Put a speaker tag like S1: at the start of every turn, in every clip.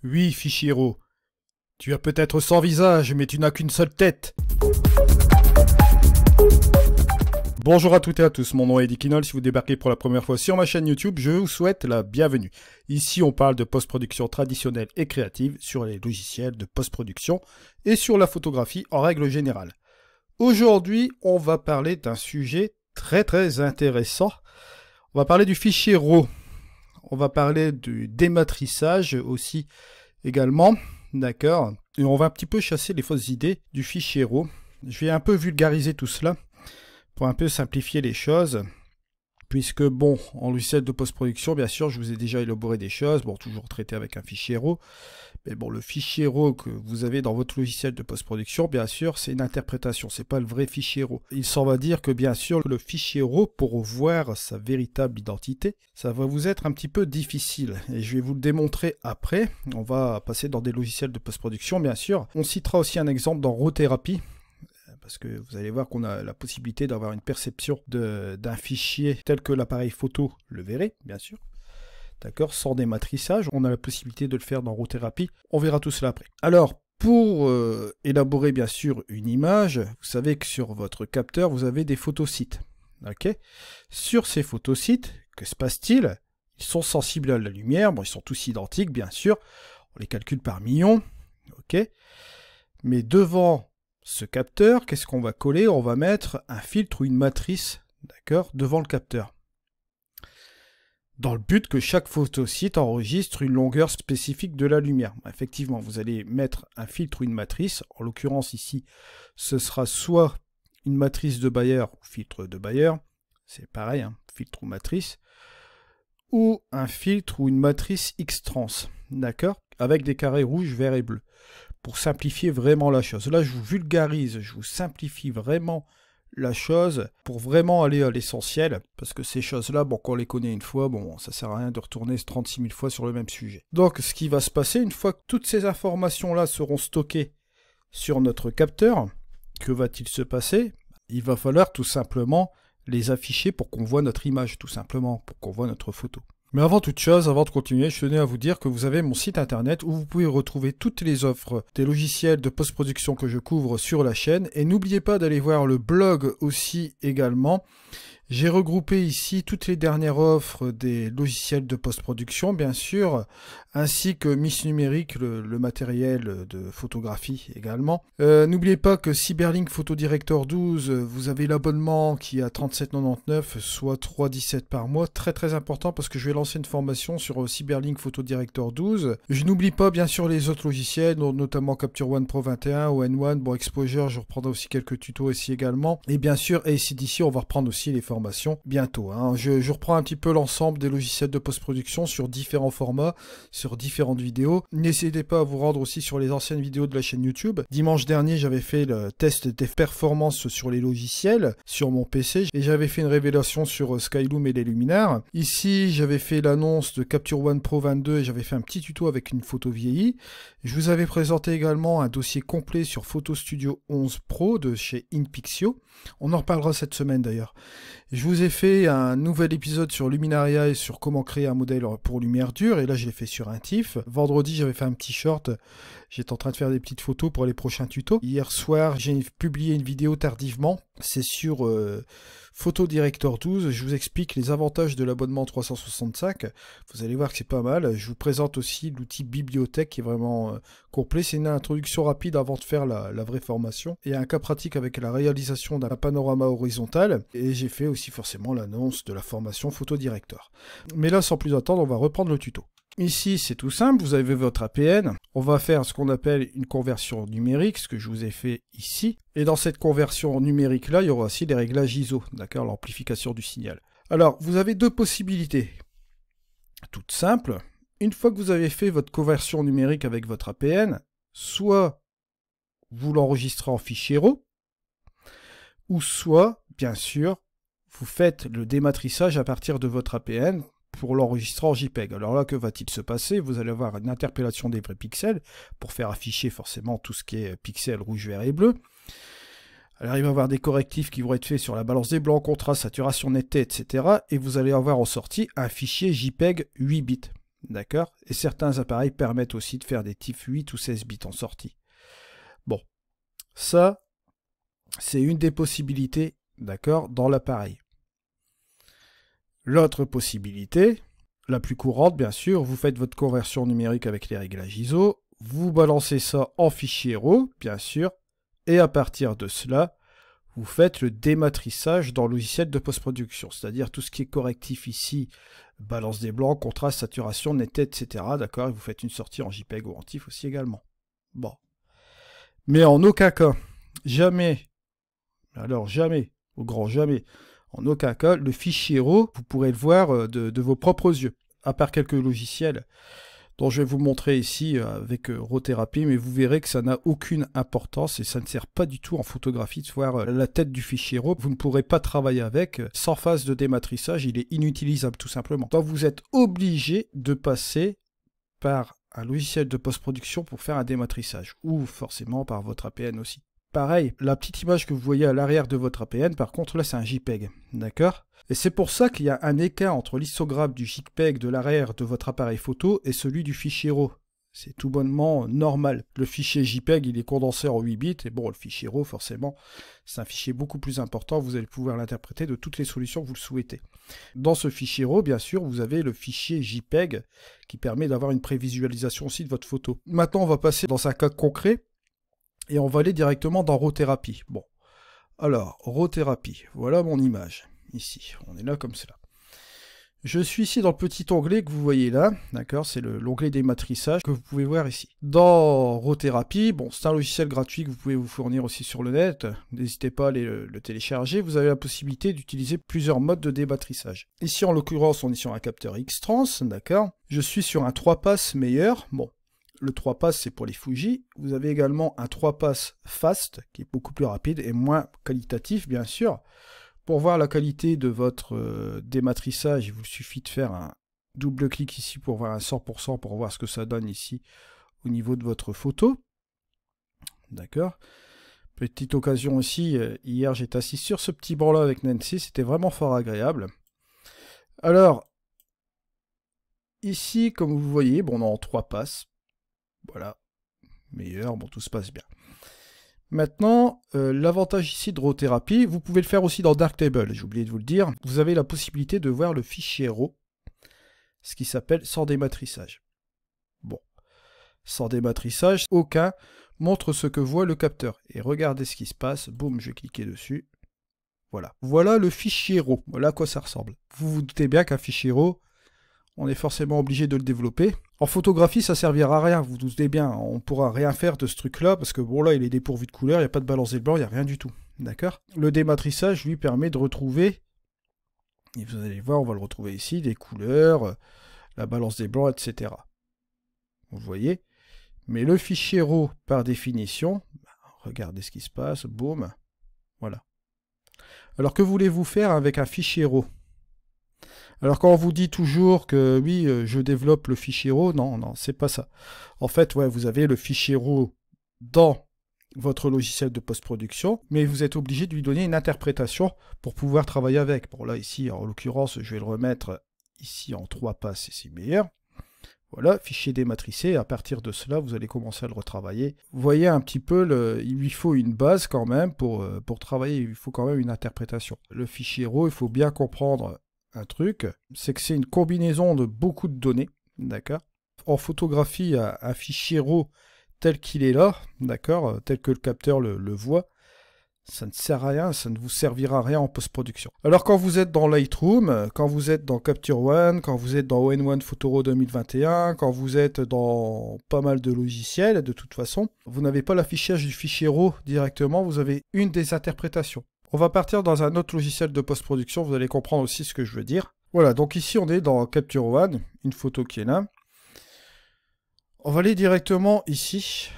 S1: Oui, Fichiro. Tu as peut-être 100 visages, mais tu n'as qu'une seule tête. Bonjour à toutes et à tous, mon nom est Eddie Kinol. Si vous débarquez pour la première fois sur ma chaîne YouTube, je vous souhaite la bienvenue. Ici, on parle de post-production traditionnelle et créative sur les logiciels de post-production et sur la photographie en règle générale. Aujourd'hui, on va parler d'un sujet très intéressant. On va parler du fichier RAW. On va parler du dématrissage aussi également, d'accord. Et on va un petit peu chasser les fausses idées du fichier RAW. Je vais un peu vulgariser tout cela pour un peu simplifier les choses. Puisque bon, en logiciel de post-production, bien sûr, je vous ai déjà élaboré des choses, bon, toujours traité avec un fichier RAW. Mais bon, le fichier RAW que vous avez dans votre logiciel de post-production, bien sûr, c'est une interprétation, c'est pas le vrai fichier RAW. Il s'en va dire que, bien sûr, le fichier RAW, pour voir sa véritable identité, ça va vous être un petit peu difficile. Et je vais vous le démontrer après. On va passer dans des logiciels de post-production, bien sûr. On citera aussi un exemple dans RAW Therapy, parce que vous allez voir qu'on a la possibilité d'avoir une perception d'un fichier tel que l'appareil photo le verrait, bien sûr. D'accord, sans dématrissage, on a la possibilité de le faire dans RAW Therapy. On verra tout cela après. Alors, pour élaborer bien sûr une image, vous savez que sur votre capteur, vous avez des photosites. Ok. Sur ces photosites, que se passe-t-il? Ils sont sensibles à la lumière. Bon, ils sont tous identiques, bien sûr. On les calcule par millions. Ok. Mais devant ce capteur, qu'est-ce qu'on va coller? On va mettre un filtre ou une matrice, d'accord, devant le capteur. Dans le but que chaque photosite enregistre une longueur spécifique de la lumière. Effectivement, vous allez mettre un filtre ou une matrice. En l'occurrence ici, ce sera soit une matrice de Bayer ou filtre de Bayer. C'est pareil, hein, filtre ou matrice. Ou un filtre ou une matrice X-Trans, d'accord, avec des carrés rouges, verts et bleus. Pour simplifier vraiment la chose. Là, je vous vulgarise, je vous simplifie vraiment la chose pour vraiment aller à l'essentiel, parce que ces choses-là, bon, quand on les connaît une fois, bon, ça sert à rien de retourner 36 000 fois sur le même sujet. Donc, ce qui va se passer, une fois que toutes ces informations-là seront stockées sur notre capteur, que va-t-il se passer? Il va falloir tout simplement les afficher pour qu'on voit notre image, tout simplement, pour qu'on voit notre photo. Mais avant toute chose, avant de continuer, je tenais à vous dire que vous avez mon site internet où vous pouvez retrouver toutes les offres des logiciels de post-production que je couvre sur la chaîne. Et n'oubliez pas d'aller voir le blog aussi également. J'ai regroupé ici toutes les dernières offres des logiciels de post-production, bien sûr, ainsi que Miss Numérique, le matériel de photographie également. N'oubliez pas que Cyberlink Photo Director 12, vous avez l'abonnement qui est à 37,99, soit 3,17 par mois. Très important parce que je vais lancer une formation sur Cyberlink Photo Director 12. Je n'oublie pas bien sûr les autres logiciels, notamment Capture One Pro 21, ON1, bon Exposure, je reprendrai aussi quelques tutos ici également. Et bien sûr, ACDC, on va reprendre aussi les formations bientôt. Hein. Je reprends un petit peu l'ensemble des logiciels de post-production sur différents formats, sur différentes vidéos. N'hésitez pas à vous rendre aussi sur les anciennes vidéos de la chaîne YouTube. Dimanche dernier, j'avais fait le test des performances sur les logiciels, sur mon PC, et j'avais fait une révélation sur Skyloom et les luminaires. Ici, j'avais fait l'annonce de Capture One Pro 22 et j'avais fait un petit tuto avec une photo vieillie. Je vous avais présenté également un dossier complet sur Photo Studio 11 Pro de chez InPixio. On en reparlera cette semaine d'ailleurs. Je vous ai fait un nouvel épisode sur Luminaria et sur comment créer un modèle pour lumière dure, et là je l'ai fait sur un TIFF. Vendredi j'avais fait un petit short, j'étais en train de faire des petites photos pour les prochains tutos. Hier soir j'ai publié une vidéo tardivement, c'est sur Photo Director 12, je vous explique les avantages de l'abonnement 365, vous allez voir que c'est pas mal. Je vous présente aussi l'outil bibliothèque qui est vraiment complet, c'est une introduction rapide avant de faire la vraie formation, et un cas pratique avec la réalisation d'un panorama horizontal, et j'ai fait aussi forcément l'annonce de la formation Photo Director. Mais là sans plus attendre, on va reprendre le tuto. Ici, c'est tout simple, vous avez votre APN, on va faire ce qu'on appelle une conversion numérique, ce que je vous ai fait ici. Et dans cette conversion numérique-là, il y aura aussi des réglages ISO, d'accord, l'amplification du signal. Alors, vous avez deux possibilités, toutes simples. Une fois que vous avez fait votre conversion numérique avec votre APN, soit vous l'enregistrez en fichier RAW, ou soit, bien sûr, vous faites le dématrissage à partir de votre APN, pour l'enregistrer en JPEG. Alors là, que va-t-il se passer? Vous allez avoir une interpellation des vrais pixels pour faire afficher forcément tout ce qui est pixels rouge, vert et bleu. Alors il va y avoir des correctifs qui vont être faits sur la balance des blancs, contraste, saturation, netteté, etc. Et vous allez avoir en sortie un fichier JPEG 8 bits. D'accord? Et certains appareils permettent aussi de faire des TIFF 8 ou 16 bits en sortie. Bon, ça, c'est une des possibilités, d'accord, dans l'appareil. L'autre possibilité, la plus courante bien sûr, vous faites votre conversion numérique avec les réglages ISO, vous balancez ça en fichier RAW, bien sûr, et à partir de cela, vous faites le dématrissage dans le logiciel de post-production, c'est-à-dire tout ce qui est correctif ici, balance des blancs, contraste, saturation, netteté, etc. D'accord, et vous faites une sortie en JPEG ou en TIFF aussi également. Bon. Mais en aucun cas, jamais, alors jamais, au grand jamais, en aucun cas, le fichier RAW, vous pourrez le voir de vos propres yeux, à part quelques logiciels dont je vais vous montrer ici avec RAW-thérapie, mais vous verrez que ça n'a aucune importance et ça ne sert pas du tout en photographie de voir la tête du fichier RAW. Vous ne pourrez pas travailler avec sans phase de dématrissage, il est inutilisable tout simplement. Donc vous êtes obligé de passer par un logiciel de post-production pour faire un dématrissage, ou forcément par votre APN aussi. Pareil, la petite image que vous voyez à l'arrière de votre APN, par contre là c'est un JPEG, d'accord? Et c'est pour ça qu'il y a un écart entre l'histogramme du JPEG de l'arrière de votre appareil photo et celui du fichier RAW. C'est tout bonnement normal. Le fichier JPEG, il est condensé en 8 bits, et bon, le fichier RAW, forcément, c'est un fichier beaucoup plus important, vous allez pouvoir l'interpréter de toutes les solutions que vous le souhaitez. Dans ce fichier RAW, bien sûr, vous avez le fichier JPEG, qui permet d'avoir une prévisualisation aussi de votre photo. Maintenant, on va passer dans un cas concret, et on va aller directement dans RAW-thérapie. Bon, alors, RAW-thérapie, voilà mon image. Ici, on est là comme cela. Je suis ici dans le petit onglet que vous voyez là, d'accord, c'est l'onglet dématrissage que vous pouvez voir ici. Dans RAW-thérapie, bon, c'est un logiciel gratuit que vous pouvez vous fournir aussi sur le net, n'hésitez pas à aller le télécharger, vous avez la possibilité d'utiliser plusieurs modes de dématrissage. Ici, en l'occurrence, on est sur un capteur X-Trans, d'accord, je suis sur un 3 passes meilleur, bon, le 3 passes c'est pour les Fuji, vous avez également un 3 passes fast, qui est beaucoup plus rapide et moins qualitatif, bien sûr. Pour voir la qualité de votre dématrissage, il vous suffit de faire un double clic ici pour voir un 100% pour voir ce que ça donne ici au niveau de votre photo. D'accord. Petite occasion aussi, hier j'étais assis sur ce petit banc là avec Nancy, c'était vraiment fort agréable. Alors, ici comme vous voyez, bon, on est en 3 passes. Voilà, meilleur, bon, tout se passe bien. Maintenant, l'avantage ici de RAW-thérapie, vous pouvez le faire aussi dans Darktable, j'ai oublié de vous le dire, vous avez la possibilité de voir le fichier RAW, ce qui s'appelle sans dématrissage. Bon, sans dématrissage, aucun montre ce que voit le capteur. Et regardez ce qui se passe, boum, je vais cliquer dessus, voilà. Voilà le fichier RAW, voilà à quoi ça ressemble. Vous vous doutez bien qu'un fichier RAW, on est forcément obligé de le développer. En photographie, ça servira à rien, vous vous doutez bien, on ne pourra rien faire de ce truc-là, parce que bon là, il est dépourvu de couleur, il n'y a pas de balance des blancs, il n'y a rien du tout, d'accord? Le dématrissage, lui, permet de retrouver, et vous allez voir, on va le retrouver ici, des couleurs, la balance des blancs, etc. Vous voyez? Mais le fichier RAW, par définition, regardez ce qui se passe, boum, voilà. Alors que voulez-vous faire avec un fichier RAW? Alors quand on vous dit toujours que oui, je développe le fichier RAW, non, non, c'est pas ça. En fait, ouais, vous avez le fichier RAW dans votre logiciel de post-production, mais vous êtes obligé de lui donner une interprétation pour pouvoir travailler avec. Bon là, ici, en l'occurrence, je vais le remettre ici en 3 passes, et c'est meilleur. Voilà, fichier dématricé, à partir de cela, vous allez commencer à le retravailler. Vous voyez un petit peu, il lui faut une base quand même pour travailler, il faut quand même une interprétation. Le fichier RAW, il faut bien comprendre un truc, c'est que c'est une combinaison de beaucoup de données, d'accord? En photographie, un fichier RAW tel qu'il est là, d'accord, tel que le capteur le voit, ça ne sert à rien, ça ne vous servira à rien en post-production. Alors quand vous êtes dans Lightroom, quand vous êtes dans Capture One, quand vous êtes dans ON1 Photo RAW 2021, quand vous êtes dans pas mal de logiciels, de toute façon, vous n'avez pas l'affichage du fichier RAW directement, vous avez une des interprétations. On va partir dans un autre logiciel de post-production, vous allez comprendre aussi ce que je veux dire. Voilà, donc ici on est dans Capture One, une photo qui est là. On va aller directement ici,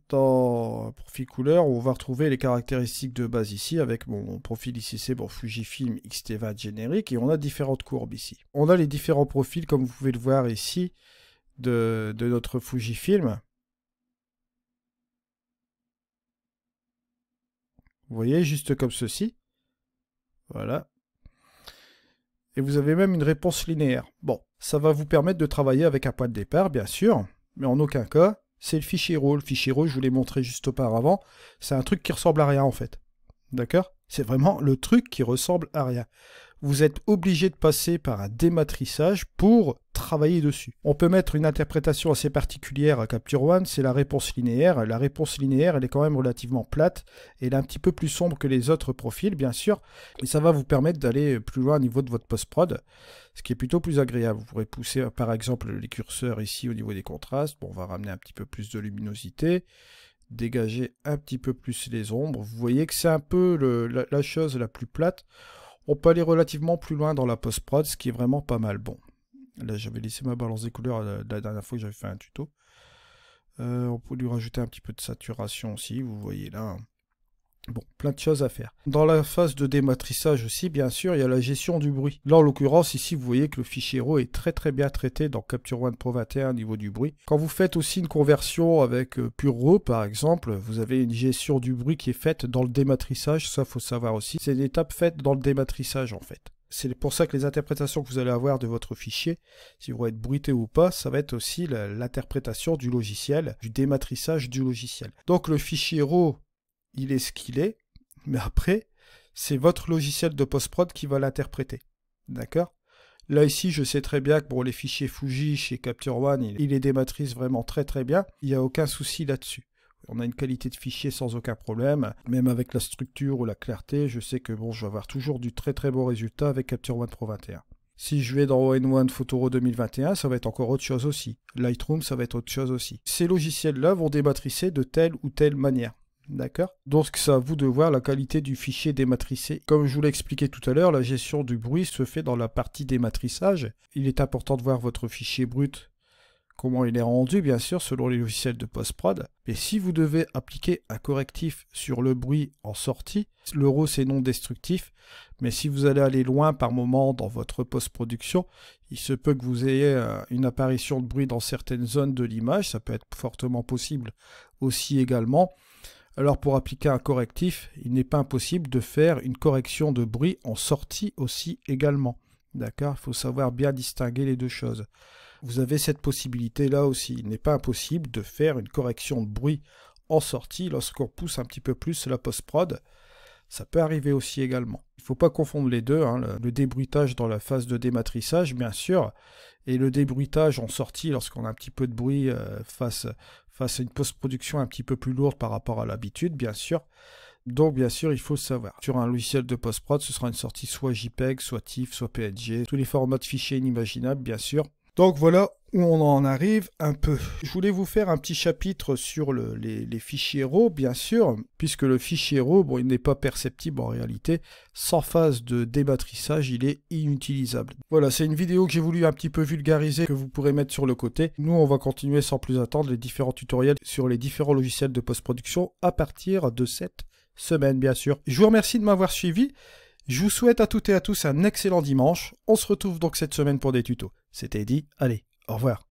S1: dans profil couleur, où on va retrouver les caractéristiques de base ici, avec mon profil ici, c'est bon, Fujifilm X-T20 générique, et on a différentes courbes ici. On a les différents profils, comme vous pouvez le voir ici, de notre Fujifilm. Vous voyez, juste comme ceci. Voilà. Et vous avez même une réponse linéaire. Bon, ça va vous permettre de travailler avec un point de départ, bien sûr, mais en aucun cas, c'est le fichier RAW. Le fichier RAW, je vous l'ai montré juste auparavant, c'est un truc qui ressemble à rien en fait. D'accord? C'est vraiment le truc qui ressemble à rien. Vous êtes obligé de passer par un dématrissage pour travailler dessus. On peut mettre une interprétation assez particulière à Capture One, c'est la réponse linéaire. La réponse linéaire, elle est quand même relativement plate, et elle est un petit peu plus sombre que les autres profils, bien sûr, et ça va vous permettre d'aller plus loin au niveau de votre post-prod, ce qui est plutôt plus agréable. Vous pourrez pousser, par exemple, les curseurs ici au niveau des contrastes. Bon, on va ramener un petit peu plus de luminosité, dégager un petit peu plus les ombres. Vous voyez que c'est un peu la chose la plus plate. On peut aller relativement plus loin dans la post-prod, ce qui est vraiment pas mal. Bon, là j'avais laissé ma balance des couleurs la dernière fois que j'avais fait un tuto. On peut lui rajouter un petit peu de saturation aussi, vous voyez là. Bon, plein de choses à faire. Dans la phase de dématrissage aussi, bien sûr, il y a la gestion du bruit. Là, en l'occurrence, ici, vous voyez que le fichier RAW est très bien traité dans Capture One Pro 21 au niveau du bruit. Quand vous faites aussi une conversion avec Pure RAW, par exemple, vous avez une gestion du bruit qui est faite dans le dématrissage. Ça, faut savoir aussi. C'est une étape faite dans le dématrissage, en fait. C'est pour ça que les interprétations que vous allez avoir de votre fichier, si vous êtes bruité ou pas, ça va être aussi l'interprétation du logiciel, du dématrissage du logiciel. Donc, le fichier RAW, il est ce qu'il est, mais après, c'est votre logiciel de post-prod qui va l'interpréter. D'accord? Là, ici, je sais très bien que pour les fichiers Fuji chez Capture One, il les dématrice vraiment très bien. Il n'y a aucun souci là-dessus. On a une qualité de fichier sans aucun problème. Même avec la structure ou la clarté, je sais que bon, je vais avoir toujours du très bon résultat avec Capture One Pro 21. Si je vais dans All-in-One Photoro 2021, ça va être encore autre chose aussi. Lightroom, ça va être autre chose aussi. Ces logiciels-là vont dématricer de telle ou telle manière. D'accord? Donc c'est à vous de voir la qualité du fichier dématricé. Comme je vous l'ai expliqué tout à l'heure, la gestion du bruit se fait dans la partie dématrissage. Il est important de voir votre fichier brut, comment il est rendu, bien sûr, selon les logiciels de post-prod. Et si vous devez appliquer un correctif sur le bruit en sortie, le RAW c'est non destructif, mais si vous allez aller loin par moment dans votre post-production, il se peut que vous ayez une apparition de bruit dans certaines zones de l'image, ça peut être fortement possible aussi également. Alors pour appliquer un correctif, il n'est pas impossible de faire une correction de bruit en sortie aussi également. D'accord? Il faut savoir bien distinguer les deux choses. Vous avez cette possibilité là aussi. Il n'est pas impossible de faire une correction de bruit en sortie lorsqu'on pousse un petit peu plus la post-prod. Ça peut arriver aussi également. Il ne faut pas confondre les deux, hein, le débruitage dans la phase de dématrissage, bien sûr, et le débruitage en sortie lorsqu'on a un petit peu de bruit face à une post-production un petit peu plus lourde par rapport à l'habitude, bien sûr. Donc, bien sûr, il faut le savoir. Sur un logiciel de post-prod, ce sera une sortie soit JPEG, soit TIFF, soit PNG, tous les formats de fichiers inimaginables, bien sûr. Donc voilà où on en arrive un peu. Je voulais vous faire un petit chapitre sur les fichiers RAW, bien sûr, puisque le fichier RAW, bon, il n'est pas perceptible en réalité. Sans phase de dématrissage, il est inutilisable. Voilà, c'est une vidéo que j'ai voulu un petit peu vulgariser, que vous pourrez mettre sur le côté. Nous, on va continuer sans plus attendre les différents tutoriels sur les différents logiciels de post-production à partir de cette semaine, bien sûr. Je vous remercie de m'avoir suivi. Je vous souhaite à toutes et à tous un excellent dimanche. On se retrouve donc cette semaine pour des tutos. C'était Eddy. Allez, au revoir.